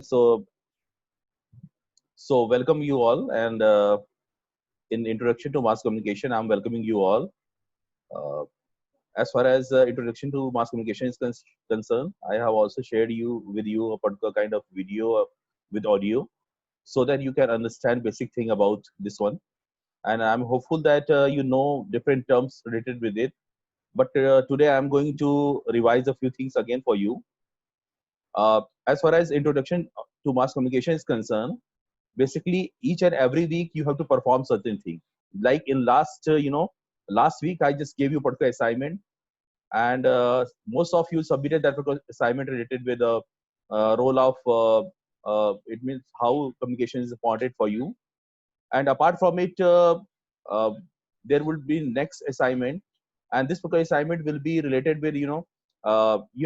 So, welcome you all, and in introduction to mass communication, I'm welcoming you all. Uh, as far as introduction to mass communication is concerned, I have also shared with you a particular kind of video with audio, so that you can understand basic thing about this one. And I'm hopeful that you know different terms related with it. But today I'm going to revise a few things again for you. As far as introduction to mass communication is concerned, basically each and every week you have to perform certain thing. Like in last week I just gave you a particular assignment, and most of you submitted that particular assignment related with the role of it means how communication is important for you. And apart from it, uh, there will be next assignment, and this particular assignment will be related with you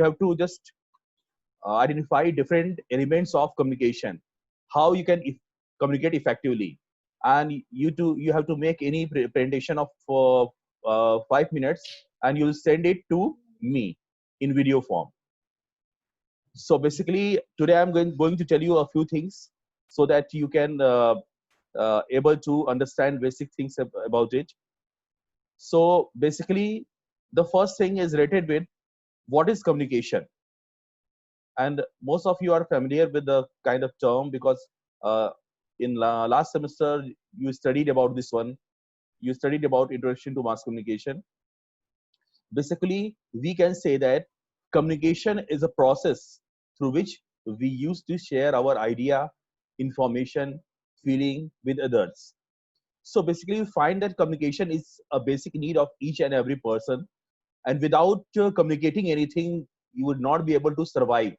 have to just identify different elements of communication, how you can communicate effectively. And you have to make any presentation of 5 minutes, and you'll send it to me in video form. So basically today I'm going to tell you a few things so that you can able to understand basic things about it. So basically the first thing is related with what is communication. And most of you are familiar with the kind of term, because uh, in last semester you studied about this one. You studied about introduction to mass communication. Basically we can say that communication is a process through which we use to share our idea, information, feeling with others. So basically we find that communication is a basic need of each and every person, and without communicating anything you would not be able to survive.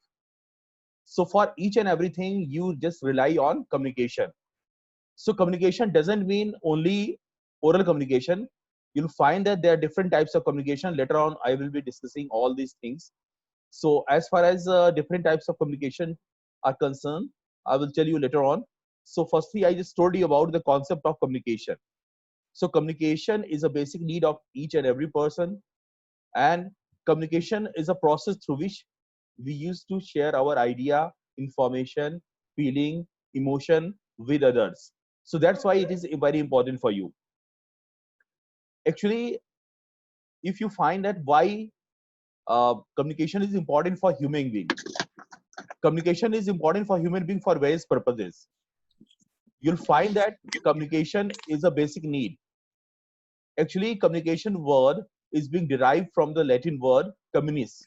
So for each and everything, you just rely on communication. So communication doesn't mean only oral communication. You'll find that there are different types of communication. Later on, I will be discussing all these things. So as far as different types of communication are concerned, I will tell you later on. So firstly, I just told you about the concept of communication. So communication is a basic need of each and every person, and communication is a process through which we use to share our idea, information, feeling, emotion with others. So that's why it is very important for you. Actually, if you find that why communication is important for human being, communication is important for human being for various purposes. You'll find that communication is a basic need. Actually, communication word is being derived from the Latin word communis,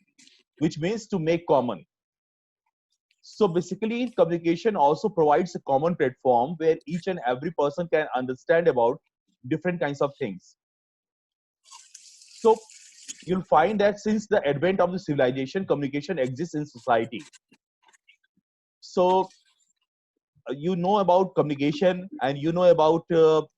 which means to make common. So basically, communication also provides a common platform where each and every person can understand about different kinds of things. So you'll find that since the advent of the civilization, communication exists in society. So you know about communication, and you know about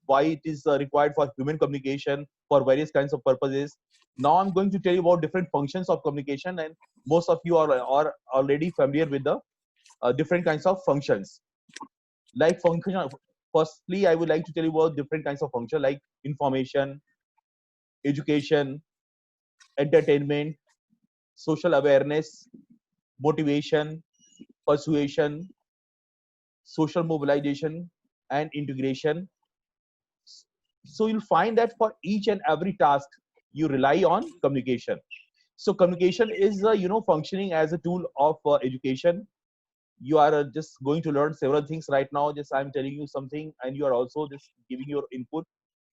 why it is required for human communication for various kinds of purposes. Now I'm going to tell you about different functions of communication, and most of you are already familiar with the different kinds of functions. Like function, firstly I would like to tell you about different kinds of function, like information, education, entertainment, social awareness, motivation, persuasion, social mobilization, and integration. So you'll find that for each and every task you rely on communication. So communication is functioning as a tool of education. You are just going to learn several things right now. Just I'm telling you something, and you are also just giving your input.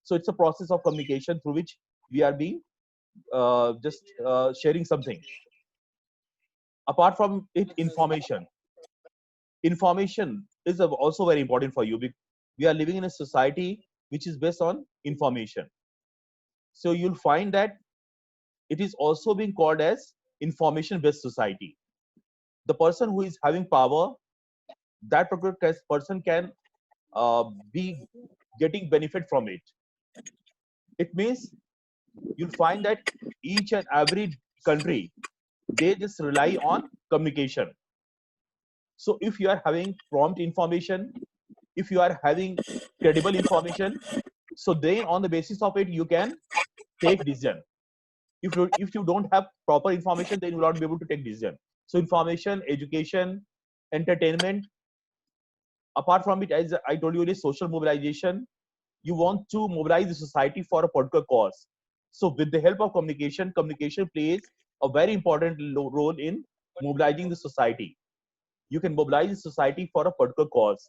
So it's a process of communication through which we are being just sharing something. Apart from it, information is also very important for you. We are living in a society which is based on information. So you'll find that it is also being called as information based society. The person who is having power, that particular person can be getting benefit from it. It means you'll find that each and every country, they just rely on communication. So if you are having prompt information, if you are having credible information, so then on the basis of it you can take decision. If you don't have proper information, then you will not be able to take decision. So information, education, entertainment. Apart from it, as I told you, it is social mobilization. You want to mobilize the society for a particular cause. So with the help of communication, communication plays a very important role in mobilizing the society. You can mobilize the society for a particular cause.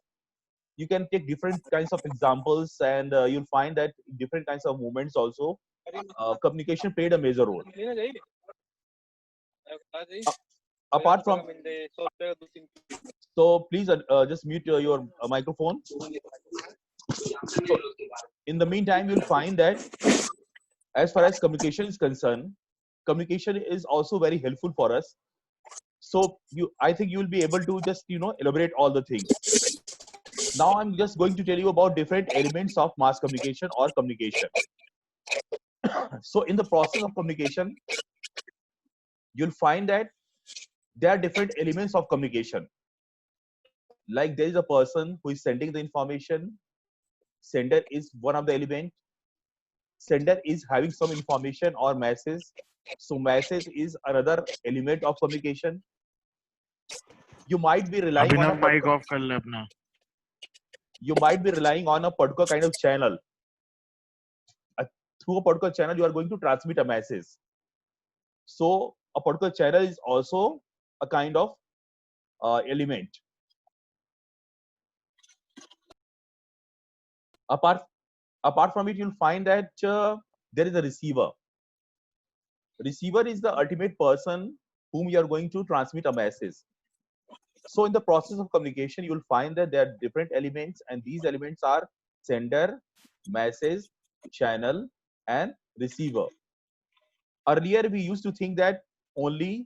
You can take different kinds of examples, and you'll find that different kinds of movements also, communication played a major role. Uh, Apart from, so please just mute your microphone. So in the meantime, you'll find that as far as communication is concerned, communication is also very helpful for us. So I think you will be able to just elaborate all the things. Now I'm just going to tell you about different elements of mass communication or communication. So in the process of communication, you'll find that there are different elements of communication. Like there is a person who is sending the information. Sender is one of the element. Sender is having some information or message. So message is another element of communication. You might be relying on a Abhinav mike off कर ले अपना. you might be relying on a particular kind of channel. Through a particular channel, you are going to transmit a message. So a particular channel is also a kind of element. Apart from it, you'll find that there is a receiver. Receiver is the ultimate person whom you are going to transmit a message. So in the process of communication, you'll find that there are different elements, and these elements are sender, message, channel, and receiver. Earlier, we used to think that only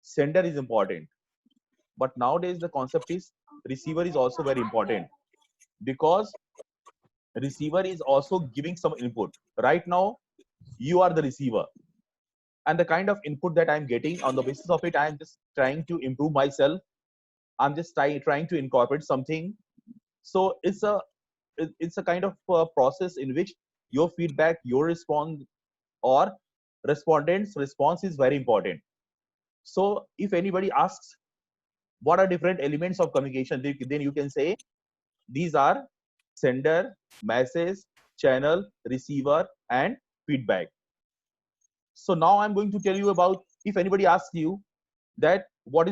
sender is important, but nowadays the concept is receiver is also very important, because receiver is also giving some input. Right now, you are the receiver, and the kind of input that I'm getting, on the basis of it, I'm just trying to improve myself. I'm just trying to incorporate something. So it's a kind of process in which your feedback, your response, or respondent's response is very important. So if anybody asks what are different elements of communication, then you can say these are sender, message, channel, receiver, and feedback. So now I'm going to tell you about, if anybody asks you that what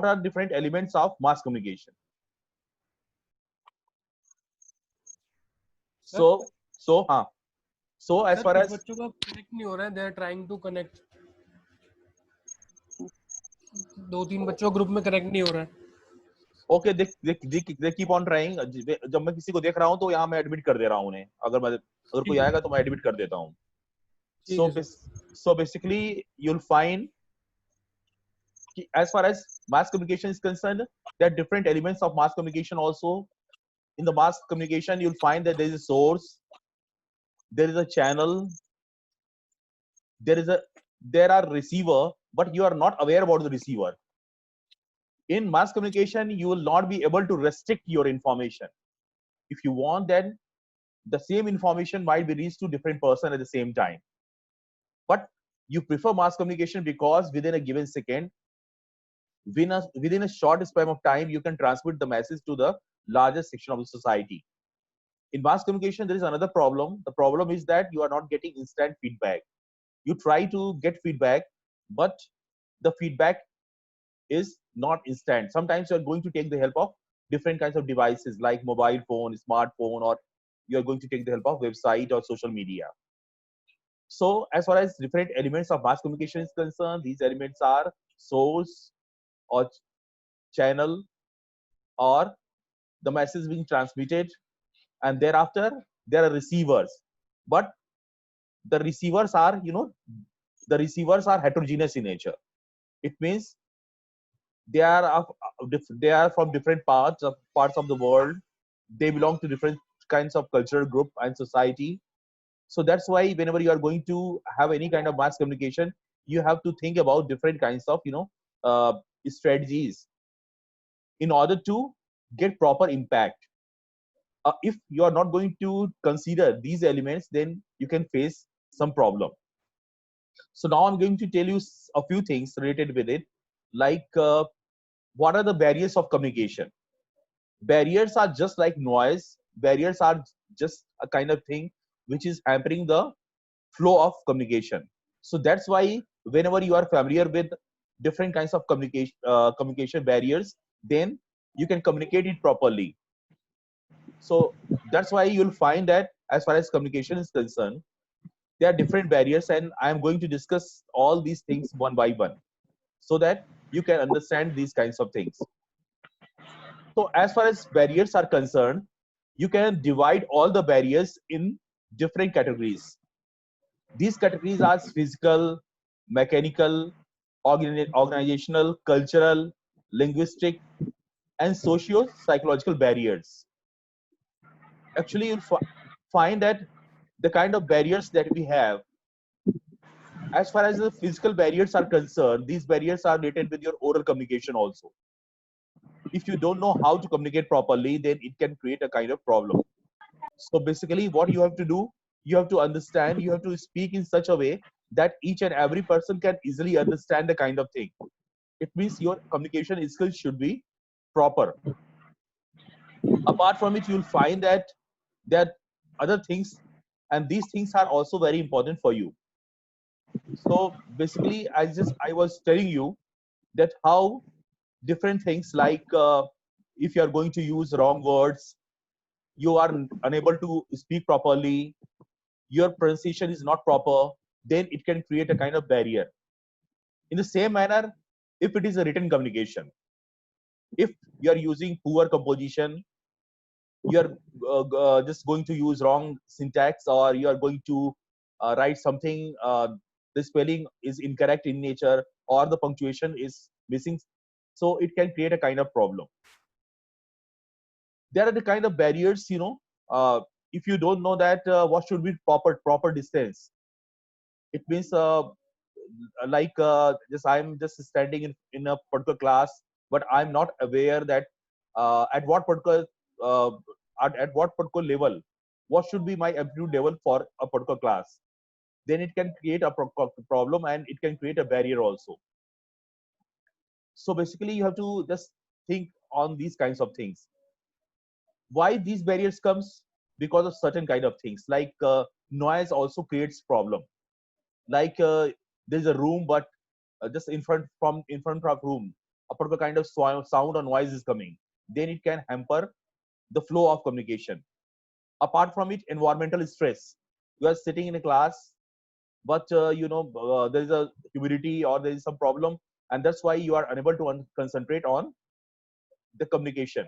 are different elements of mass communication. So as far as बच्चों का connect नहीं हो रहा है, they are trying to connect. 2-3 बच्चों group में connect नहीं हो रहा है. Okay, they keep on trying. जब मैं किसी को देख रहा हूँ तो यहाँ मैं एडमिट कर दे रहा हूँ उन्हें. अगर कोई आएगा तो मैं एडमिट कर देता हूँ. So basically you'll find as far as mass communication is concerned, there are different elements of mass communication also. In the mass communication, you'll find that there is a source, there is a channel, there are receiver, but you are not aware about the receiver. In mass communication, you will not be able to restrict your information. If you want, then the same information might be reached to different person at the same time. But you prefer mass communication because within a given second, within a short span of time, you can transmit the message to the largest section of the society. In mass communication, there is another problem. The problem is that you are not getting instant feedback. You try to get feedback, but the feedback is not instant. Sometimes you are going to take the help of different kinds of devices like mobile phone, smartphone, or you are going to take the help of website or social media. So as far as different elements of mass communication is concerned, these elements are source or channel or the message being transmitted, and thereafter there are receivers. But the receivers are heterogeneous in nature. It means they are from different parts of the world. They belong to different kinds of cultural group and society. So that's why whenever you are going to have any kind of mass communication, you have to think about different kinds of strategies in order to get proper impact. If you are not going to consider these elements, then you can face some problem. So now I'm going to tell you a few things related with it, like what are the barriers of communication? Barriers are just like noise. Barriers are just a kind of thing which is hampering the flow of communication. So that's why whenever you are familiar with different kinds of communication barriers, then you can communicate it properly. So that's why you'll find that as far as communication is concerned, there are different barriers, and I am going to discuss all these things one by one so that you can understand these kinds of things. So as far as barriers are concerned, you can divide all the barriers in different categories. These categories are physical, mechanical, organizational, cultural, linguistic, and socio-psychological barriers. Actually, you'll find that the kind of barriers that we have, as far as the physical barriers are concerned, these barriers are related with your oral communication also. If you don't know how to communicate properly, then it can create a kind of problem. So basically, what you have to do, you have to understand, you have to speak in such a way that each and every person can easily understand the kind of thing. It means your communication skills should be proper. Apart from it, you'll find that there are other things, and these things are also very important for you. So basically, I was telling you that how different things like if you are going to use wrong words, you are unable to speak properly, your pronunciation is not proper, then it can create a kind of barrier. In the same manner, if it is a written communication, if you are using poor composition, you are just going to use wrong syntax, or you are going to write something, the spelling is incorrect in nature, or the punctuation is missing, so it can create a kind of problem. There are the kind of barriers, if you don't know that what should be proper distance. It means like just I'm just standing in a particular class, but I'm not aware that at what particular uh, at what particular level, what should be my aptitude level for a particular class. Then it can create a problem, and it can create a barrier also. So basically, you have to just think on these kinds of things. Why these barriers comes? Because of certain kind of things, like noise also creates problem. Like there's a room, but just in front of room, a particular kind of sound or noise is coming, then it can hamper the flow of communication. Apart from it, environmental stress. You are sitting in a class, but there is a humidity or there is some problem, and that's why you are unable to concentrate on the communication.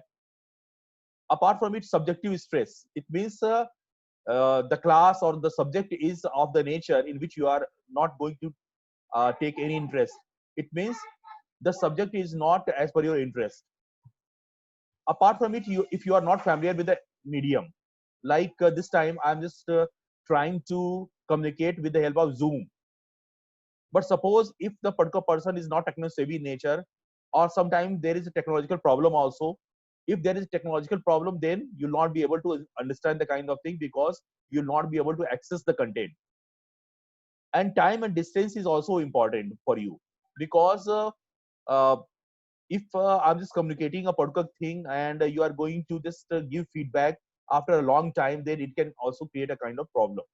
Apart from it, subjective stress. It means the class or the subject is of the nature in which you are not going to take any interest. It means the subject is not as per your interest. Apart from it, if you are not familiar with the medium, like this time I'm just trying to communicate with the help of Zoom. But suppose if the particular person is not techno savvy in nature, or sometimes there is a technological problem also. If there is a technological problem, then you'll not be able to understand the kind of thing, because you'll not be able to access the content. And time and distance is also important for you, because uh, if I'm just communicating a particular thing, and you are going to just give feedback after a long time, then it can also create a kind of problem.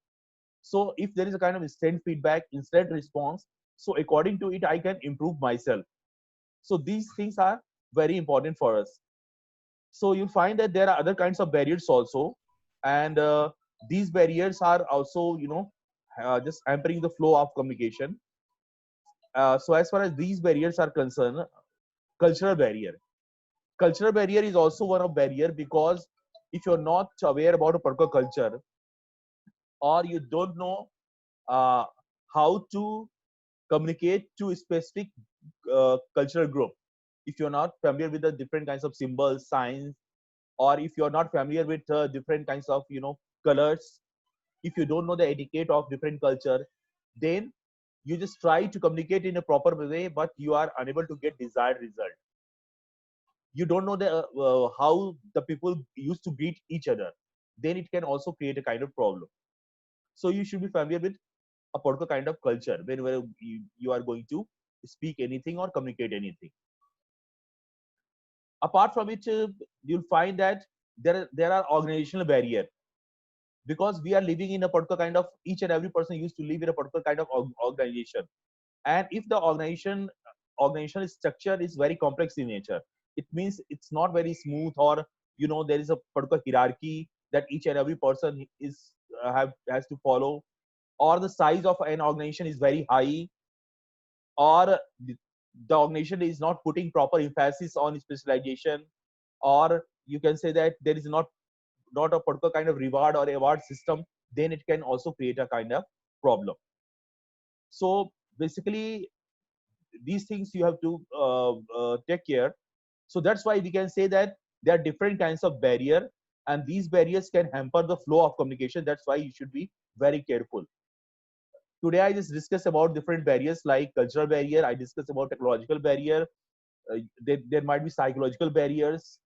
So if there is a kind of instant feedback, instant response, so according to it, I can improve myself. So these things are very important for us. So you'll find that there are other kinds of barriers also, and these barriers are also, just hampering the flow of communication. So as far as these barriers are concerned, cultural barrier. Cultural barrier is also one of barrier, because if you're not aware about a particular culture, or you don't know uh, how to communicate to a specific cultural group, if you're not familiar with the different kinds of symbols, signs, or if you're not familiar with different kinds of colors, if you don't know the etiquette of different culture, then you just try to communicate in a proper way, but you are unable to get desired result. You don't know how the people used to greet each other, then it can also create a kind of problem. So you should be familiar with a particular kind of culture whenever you are going to speak anything or communicate anything. Apart from it, you'll find that there are organizational barrier, because we are living in a particular kind of, each and every person used to live in a particular kind of organization. And if the organizational structure is very complex in nature, it means it's not very smooth, or there is a particular hierarchy that each and every person is has to follow, or the size of an organization is very high, or the organization is not putting proper emphasis on specialization, or you can say that there is not a particular kind of reward or award system, then it can also create a kind of problem. So basically, these things you have to take care. So that's why we can say that there are different kinds of barrier, and these barriers can hamper the flow of communication. That's why you should be very careful. Today I just discussed about different barriers, like cultural barrier, I discussed about technological barrier, there might be psychological barriers,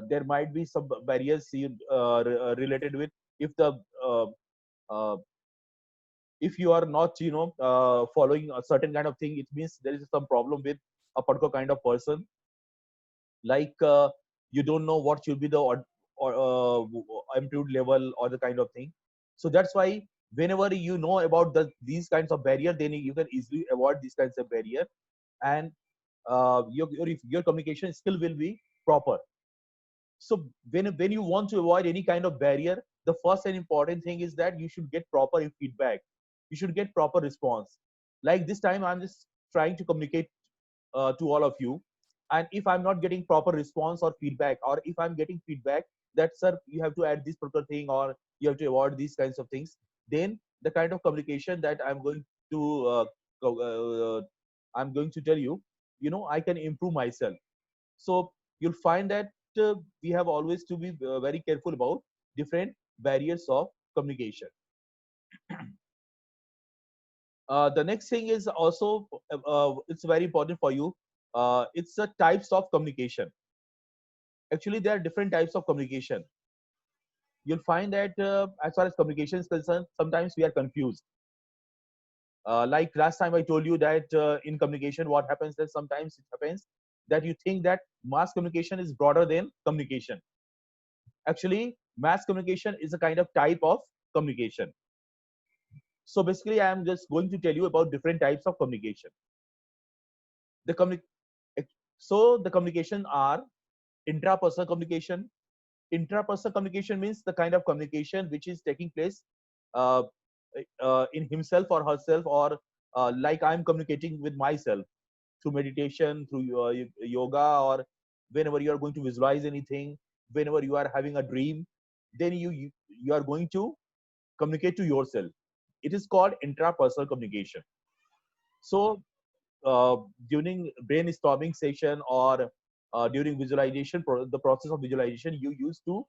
there might be some barriers related with, if the uh, uh, if you are not following a certain kind of thing, it means there is some problem with a particular kind of person, like you don't know what should be the improved level or the kind of thing. So that's why whenever you know about these kinds of barrier, then you can easily avoid these kinds of barrier, and your communication skill will be proper. So when you want to avoid any kind of barrier, the first and important thing is that you should get proper feedback, you should get proper response. Like this time I'm just trying to communicate to all of you, and if I'm not getting proper response or feedback, or if I'm getting feedback that, sir, you have to add this particular thing, or you have to avoid these kinds of things, then the kind of communication that to I'm going to tell you, I can improve myself. So you'll find that we have always to be very careful about different barriers of communication. The next thing is also, it's very important for you. It's the types of communication. Actually, there are different types of communication. You'll find that as far as communication is concerned, sometimes we are confused. Like last time I told you that in communication, what happens is sometimes it happens that you think that mass communication is broader than communication. Actually, mass communication is a kind of type of communication. So basically, I am just going to tell you about different types of communication. The so the communication are intrapersonal communication. Intrapersonal communication means the kind of communication which is taking place uh, in himself or herself, or like I'm communicating with myself through meditation, through yoga, or whenever you are going to visualize anything, whenever you are having a dream, then you are going to communicate to yourself. It is called intrapersonal communication. So uh, during brainstorming session, or during visualization, the process of visualization, you used to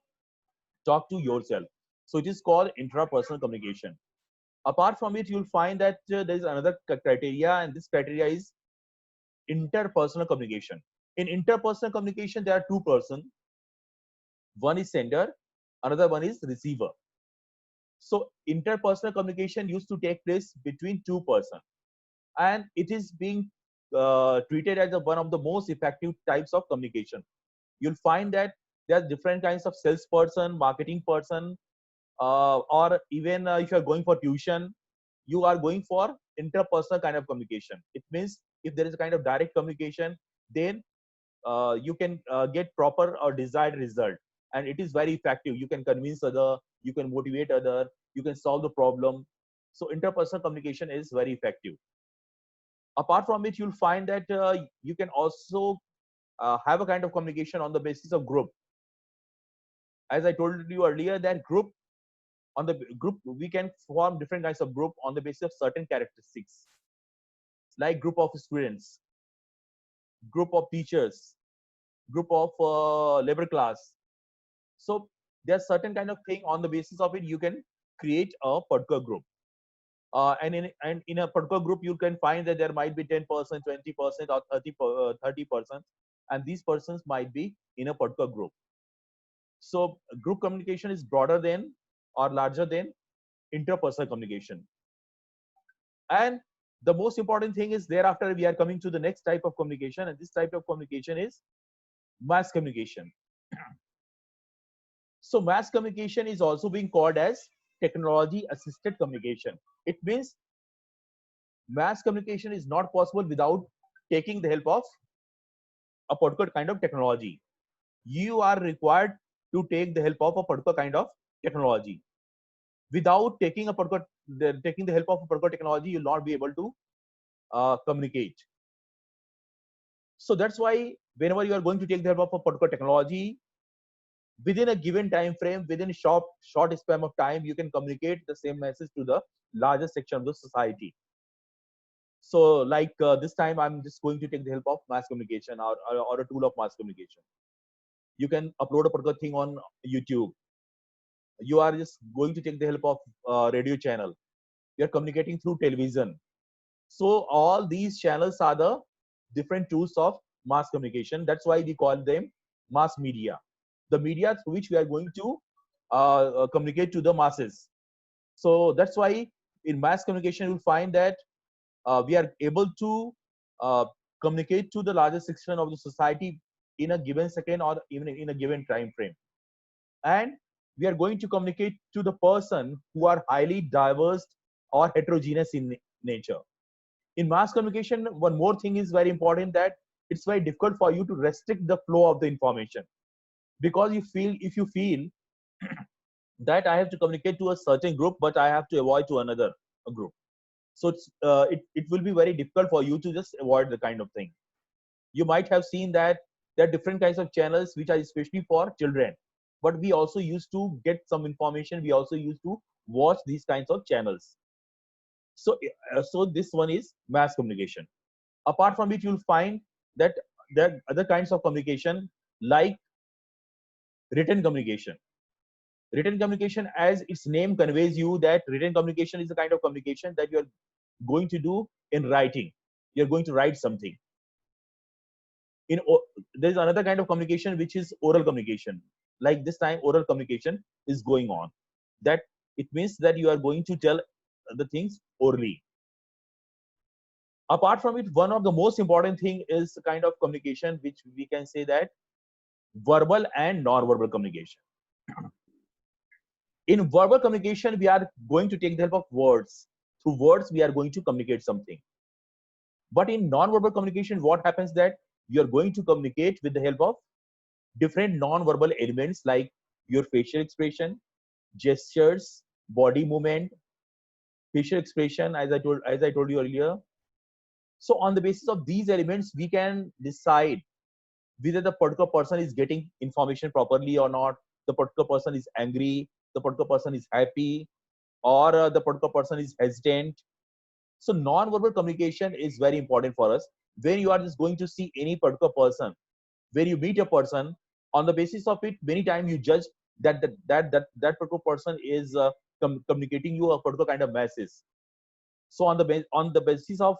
talk to yourself. So it is called intrapersonal communication. Apart from it, you'll find that there is another criteria, and this criteria is interpersonal communication. In interpersonal communication, there are two persons. One is sender, another one is receiver. So interpersonal communication used to take place between two persons, and it is being treated as one of the most effective types of communication. You'll find that there are different kinds of salesperson, marketing person, or even if you are going for tuition, you are going for interpersonal kind of communication. It means if there is a kind of direct communication, then you can get proper or desired result, and it is very effective. You can convince other, you can motivate other, you can solve the problem. So interpersonal communication is very effective. Apart from it, you'll find that you can also have a kind of communication on the basis of group. As I told you earlier, that group, on the group we can form different kinds of group on the basis of certain characteristics, like group of students, group of teachers, group of labor class. So there's certain kind of thing, on the basis of it you can create a particular group. And in a particular group you can find that there might be 10%, 20%, or 30%, and these persons might be in a particular group. So group communication is broader than or larger than interpersonal communication. And the most important thing is, thereafter we are coming to the next type of communication, and this type of communication is mass communication. So mass communication is also being called as technology assisted communication. It means mass communication is not possible without taking the help of a particular kind of technology. You are required to take the help of a particular kind of technology. Without taking a particular taking the help of a particular technology, you'll not be able to communicate. So that's why whenever you are going to take the help of a particular technology, within a given time frame, within short span of time, you can communicate the same message to the largest section of the society. So like this time I'm just going to take the help of mass communication, or a tool of mass communication. You can upload a particular thing on YouTube. You are just going to take the help of radio channel. You're communicating through television. So all these channels are the different tools of mass communication. That's why we call them mass media, the media through which we are going to communicate to the masses. So that's why in mass communication you'll find that we are able to uh, communicate to the largest section of the society in a given second or even in a given time frame. And we are going to communicate to the person who are highly diverse or heterogeneous in nature. In mass communication, one more thing is very important, that it's very difficult for you to restrict the flow of the information, because you feel, if you feel that I have to communicate to a certain group but I have to avoid to another group, so it will be very difficult for you to just avoid the kind of thing. You might have seen that there are different kinds of channels which are especially for children, but we also used to get some information, we also used to watch these kinds of channels. So so this one is mass communication. Apart from it, you'll find that there are other kinds of communication, like written communication. Written communication, as its name conveys you, that written communication is the kind of communication that you're going to do in writing. You're going to write something. There's another kind of communication which is oral communication. Like this time, oral communication is going on. That it means that you are going to tell the things orally. Apart from it, one of the most important thing is the kind of communication which we can say that verbal and non-verbal communication. In verbal communication, we are going to take the help of words. Through words, we are going to communicate something. But in non-verbal communication, what happens that you are going to communicate with the help of different non-verbal elements, like your facial expression, gestures, body movement, facial expression, as I told you earlier. So on the basis of these elements, we can decide whether the particular person is getting information properly or not, the particular person is angry, the particular person is happy, or the particular person is hesitant. So non-verbal communication is very important for us. When you are just going to see any particular person, when you meet a person, on the basis of it, many times you judge that particular person is communicating you a particular kind of message. So on the basis of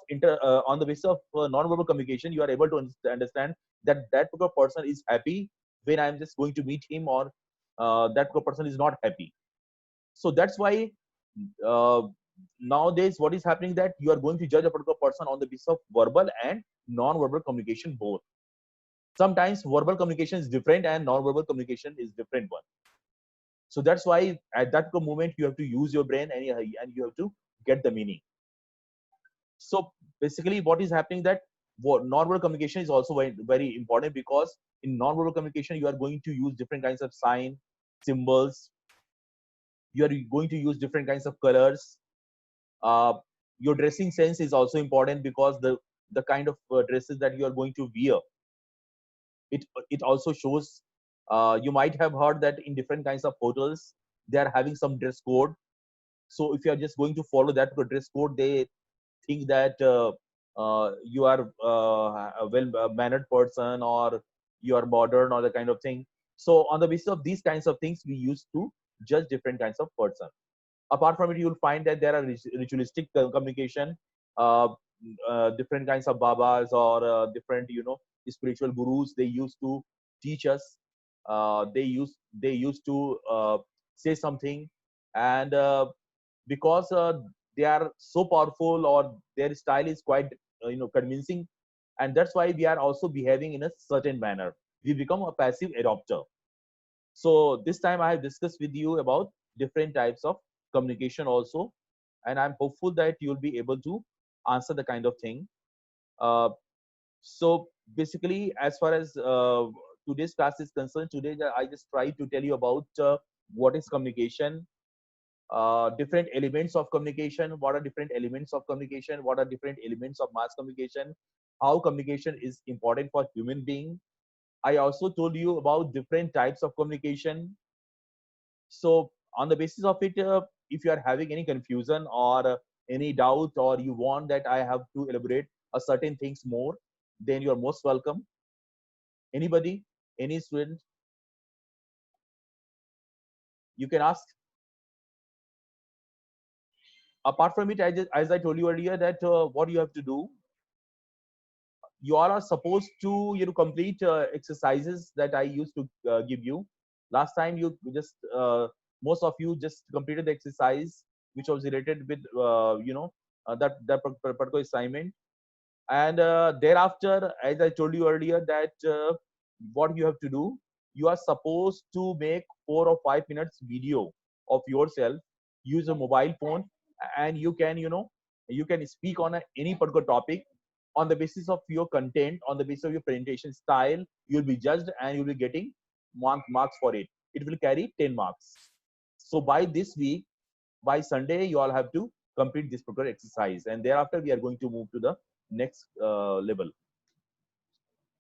non-verbal communication, you are able to understand that that particular person is happy when I'm just going to meet him, or that particular person is not happy. So that's why uh, nowadays what is happening, that you are going to judge a particular person on the basis of verbal and non-verbal communication both. Sometimes verbal communication is different and non-verbal communication is different one. So that's why at that moment you have to use your brain, and you have to get the meaning. So basically what is happening, that non-verbal communication is also very important, because in non-verbal communication you are going to use different kinds of sign, symbols. You are going to use different kinds of colors. uh, your dressing sense is also important, because the kind of dresses that you are going to wear, it also shows. You might have heard that in different kinds of hotels they are having some dress code. So if you are just going to follow that dress code, they think that you are a well mannered person, or you are modern, or the kind of thing. So on the basis of these kinds of things, we used to judge different kinds of person. Apart from it, you will find that there are ritualistic communication. uh, Different kinds of babas, or different spiritual gurus, they used to teach us. They used to say something, and because they are so powerful, or their style is quite convincing, and that's why we are also behaving in a certain manner. we become a passive adopter. So this time I have discussed with you about different types of communication also, and I'm hopeful that you'll be able to answer the kind of thing. Uh, so basically, as far as today's class is concerned, today I just try to tell you about what is communication, different elements of communication, what are different elements of communication, what are different elements of mass communication, how communication is important for human being. I also told you about different types of communication. So on the basis of it, if you are having any confusion or any doubt, or you want that I have to elaborate a certain things more, then you are most welcome. Anybody, any student, you can ask. Apart from it, as I told you earlier, that what you have to do, you all are supposed to complete exercises that I used to give you last time. You just most of you just completed the exercise which was related with that particular assignment. And thereafter, as I told you earlier, that what you have to do, you are supposed to make 4 or 5 minutes video of yourself, use a mobile phone, and you can you can speak on any particular topic. On the basis of your content, on the basis of your presentation style, you'll be judged and you'll be getting marks for it. It will carry 10 marks. So by this week, by Sunday, you all have to complete this particular exercise, and thereafter we are going to move to the next level.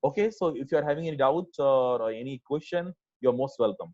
Okay, so if you are having any doubts or any question, you're most welcome.